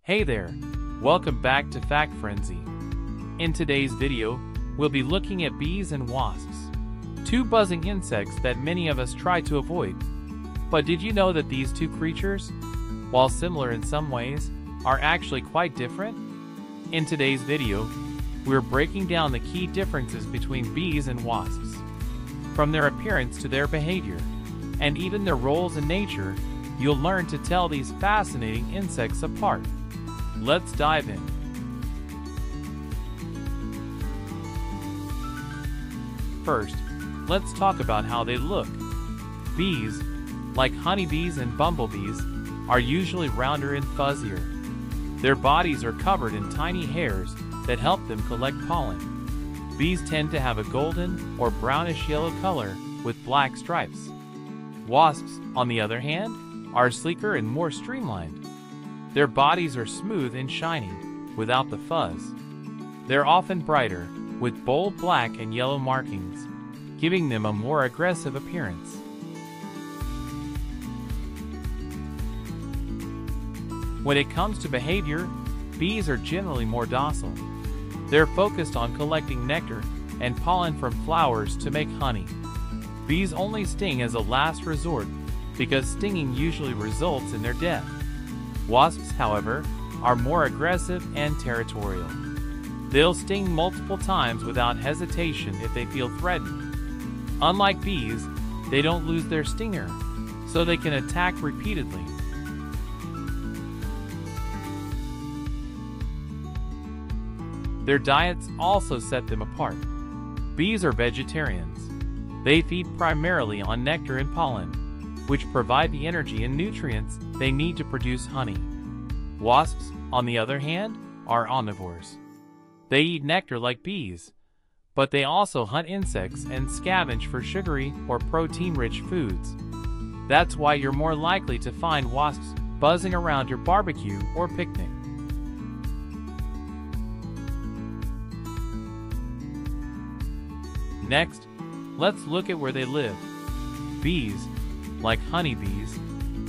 Hey there, welcome back to Fact Frenzy. In today's video, we'll be looking at bees and wasps, two buzzing insects that many of us try to avoid. But did you know that these two creatures, while similar in some ways, are actually quite different? In today's video, we're breaking down the key differences between bees and wasps, from their appearance to their behavior, and even their roles in nature. You'll learn to tell these fascinating insects apart. Let's dive in. First, let's talk about how they look. Bees, like honeybees and bumblebees, are usually rounder and fuzzier. Their bodies are covered in tiny hairs that help them collect pollen. Bees tend to have a golden or brownish yellow color with black stripes. Wasps, on the other hand, are sleeker and more streamlined. Their bodies are smooth and shiny, without the fuzz. They're often brighter, with bold black and yellow markings, giving them a more aggressive appearance. When it comes to behavior, bees are generally more docile. They're focused on collecting nectar and pollen from flowers to make honey. Bees only sting as a last resort, because stinging usually results in their death. Wasps, however, are more aggressive and territorial. They'll sting multiple times without hesitation if they feel threatened. Unlike bees, they don't lose their stinger, so they can attack repeatedly. Their diets also set them apart. Bees are vegetarians. They feed primarily on nectar and pollen, which provide the energy and nutrients they need to produce honey. Wasps, on the other hand, are omnivores. They eat nectar like bees, but they also hunt insects and scavenge for sugary or protein-rich foods. That's why you're more likely to find wasps buzzing around your barbecue or picnic. Next, let's look at where they live. Bees, like honeybees,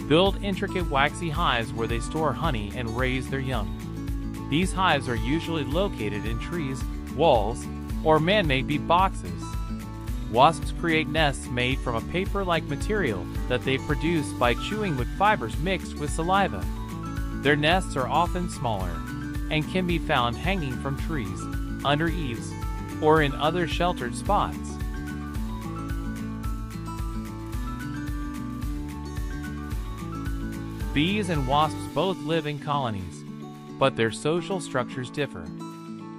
build intricate waxy hives where they store honey and raise their young. These hives are usually located in trees, walls, or man-made bee boxes. Wasps create nests made from a paper-like material that they produce by chewing wood fibers mixed with saliva. Their nests are often smaller and can be found hanging from trees, under eaves, or in other sheltered spots. Bees and wasps both live in colonies, but their social structures differ.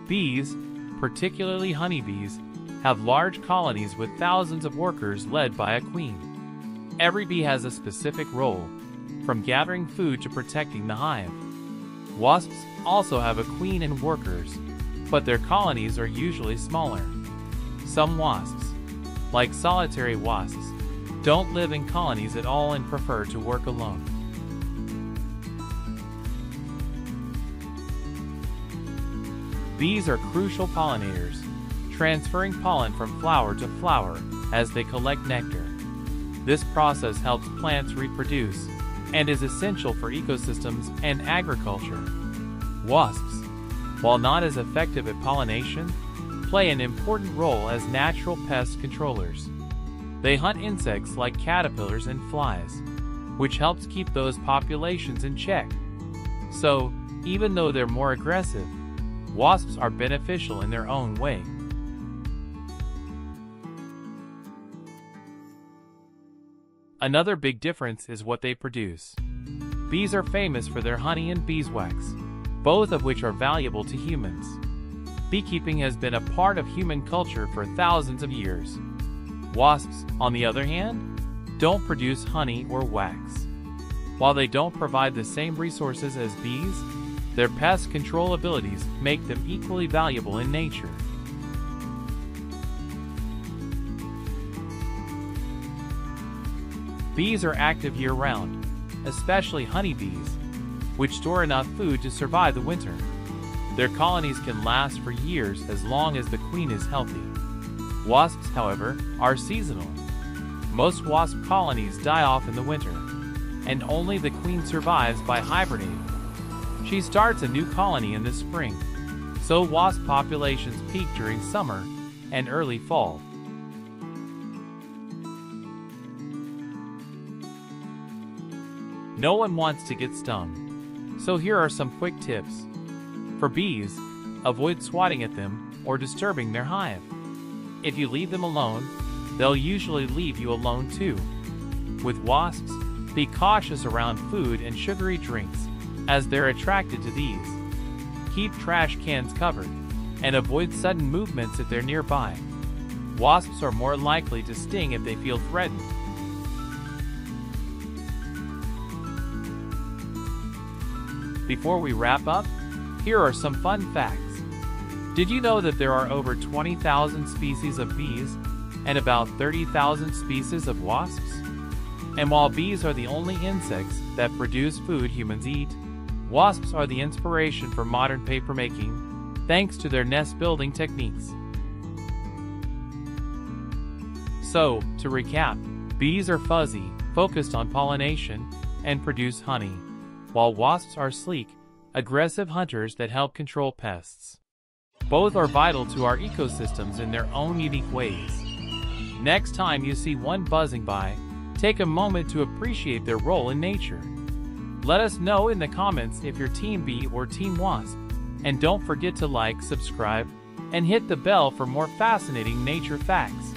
Bees, particularly honeybees, have large colonies with thousands of workers led by a queen. Every bee has a specific role, from gathering food to protecting the hive. Wasps also have a queen and workers, but their colonies are usually smaller. Some wasps, like solitary wasps, don't live in colonies at all and prefer to work alone. Bees are crucial pollinators, transferring pollen from flower to flower as they collect nectar. This process helps plants reproduce and is essential for ecosystems and agriculture. Wasps, while not as effective at pollination, play an important role as natural pest controllers. They hunt insects like caterpillars and flies, which helps keep those populations in check. So, even though they're more aggressive, wasps are beneficial in their own way. Another big difference is what they produce. Bees are famous for their honey and beeswax, both of which are valuable to humans. Beekeeping has been a part of human culture for thousands of years. Wasps, on the other hand, don't produce honey or wax. While they don't provide the same resources as bees, their pest control abilities make them equally valuable in nature. Bees are active year-round, especially honeybees, which store enough food to survive the winter. Their colonies can last for years as long as the queen is healthy. Wasps, however, are seasonal. Most wasp colonies die off in the winter, and only the queen survives by hibernating. She starts a new colony in the spring, so wasp populations peak during summer and early fall. No one wants to get stung, so here are some quick tips. For bees, avoid swatting at them or disturbing their hive. If you leave them alone, they'll usually leave you alone too. With wasps, be cautious around food and sugary drinks, as they're attracted to these. Keep trash cans covered, and avoid sudden movements if they're nearby. Wasps are more likely to sting if they feel threatened. Before we wrap up, here are some fun facts. Did you know that there are over 20,000 species of bees and about 30,000 species of wasps? And while bees are the only insects that produce food humans eat, wasps are the inspiration for modern papermaking, thanks to their nest-building techniques. So, to recap, bees are fuzzy, focused on pollination, and produce honey, while wasps are sleek, aggressive hunters that help control pests. Both are vital to our ecosystems in their own unique ways. Next time you see one buzzing by, take a moment to appreciate their role in nature. Let us know in the comments if you're Team Bee or Team Wasp, and don't forget to like, subscribe, and hit the bell for more fascinating nature facts.